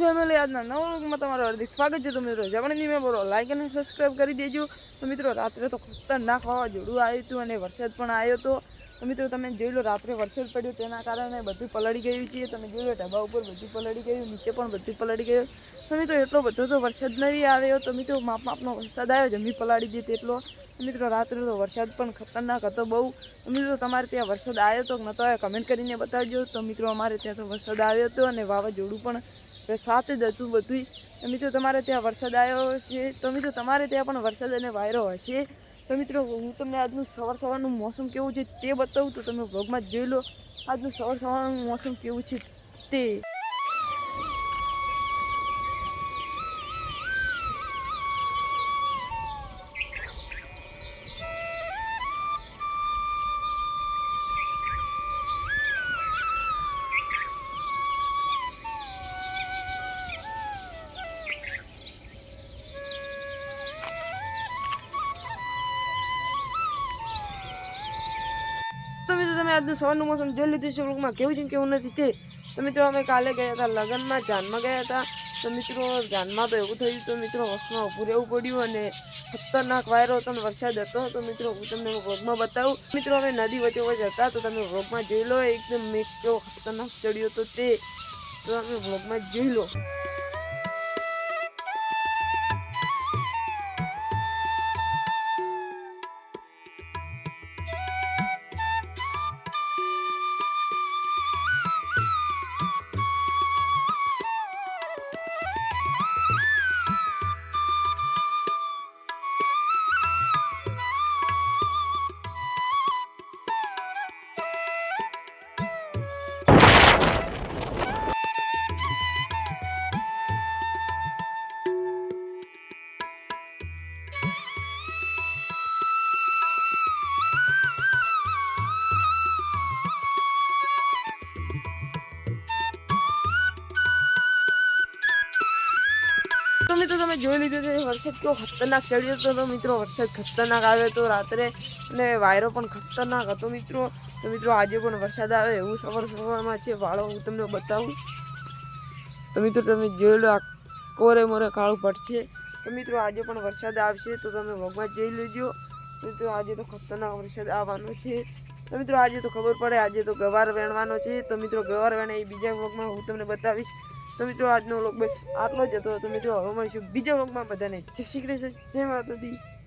Family આજના નવા વ્લોગમાં તમારું હાર્દિક સ્વાગત છે। તો મિત્રો જમણી મેં બોલો લાઈક અને સબસ્ક્રાઈબ કરી દેજો। તો મિત્રો રાત્રે તો ખતરનાક વાવાઝોડું આવ્યું હતું અને વરસાદ પણ આવ્યો હતો। તો મિત્રો તમે જોઈ લો રાત્રે વરસાદ પડ્યો તેના કારણે બધું પલળી ગયું છે। તમે જોઈ લો ઢાબા ઉપર બધું પલળી ગયું, નીચે પણ બધું પલળી ગયું। તો મિત્રો એટલો બધો તો વરસાદ નહીં આવ્યો। તો મિત્રો માપનો વરસાદ આવ્યો, જમી પલાળી દીધી એટલો। મિત્રો રાત્રે તો વરસાદ પણ ખતરનાક હતો બહુ। તો મિત્રો તમારે ત્યાં વરસાદ આવ્યો તો નહોતો આવ્યો કમેન્ટ કરીને બતાવજો। તો મિત્રો અમારે ત્યાં તો વરસાદ આવ્યો હતો અને વાવાઝોડું પણ સાથે જ હતું બધું। તો મિત્રો તમારે ત્યાં વરસાદ આવ્યો છે, તો મિત્રો તમારે ત્યાં પણ વરસાદ અને વાયરો હશે। તો મિત્રો હું તમને આજનું સવારનું મોસમ કેવું છે તે બતાવું, તો તમે વ્લોગમાં જોઈ લો આજનું સવારનું મોસમ કેવું છે તે। તો મિત્રો તમે આજનું સવારનું મોસમ જોઈ લીધું છે વ્લોગમાં કેવું છે કેવું નથી તે। તો મિત્રો અમે કાલે ગયા હતા લગ્નમાં, જાનમાં ગયા હતા। તો મિત્રો જાનમાં તો એવું થયું, તો મિત્રો બસમાં ઊભું રહેવું પડ્યું અને ખતરનાક વાયરો હતો અને વરસાદ હતો। તો મિત્રો હું તમને વ્લોગમાં બતાવું। મિત્રો અમે નદી વચ્ચે હતા, તો તમે વ્લોગમાં જોઈ લો એકદમ મેઘ કેવો ખતરનાક ચડ્યો હતો તે, તો તમે વ્લોગમાં જોઈ લો। તો મિત્રો તમે જોઈ લીધું છે વરસાદ કેવો ખતરનાક ચડ્યો હતો। તો મિત્રો વરસાદ ખતરનાક આવ્યો હતો રાત્રે અને વાયરો પણ ખતરનાક હતો મિત્રો। તો મિત્રો આજે પણ વરસાદ આવે એવું સવારમાં છે, વાળો હું તમને બતાવું। તો મિત્રો તમે જોઈ લો આ કોરે મોરે કાળું પડશે। તો મિત્રો આજે પણ વરસાદ આવશે, તો તમે વ્લોગમાં જોઈ લેજો। મિત્રો આજે તો ખતરનાક વરસાદ આવવાનો છે। તો મિત્રો આજે તો ખબર પડે, આજે તો ગવાર વેણવાનો છે। તો મિત્રો ગવાર વેણે એ બીજા વ્લોગમાં હું તમને બતાવીશ। તો મિત્રો આજનો વ્લોગ બસ આટલો જ હતો। તો મિત્રો હવે મળીશું બીજા વ્લોગમાં। બધાને જય શ્રી કૃષ્ણ, જય માતાજી।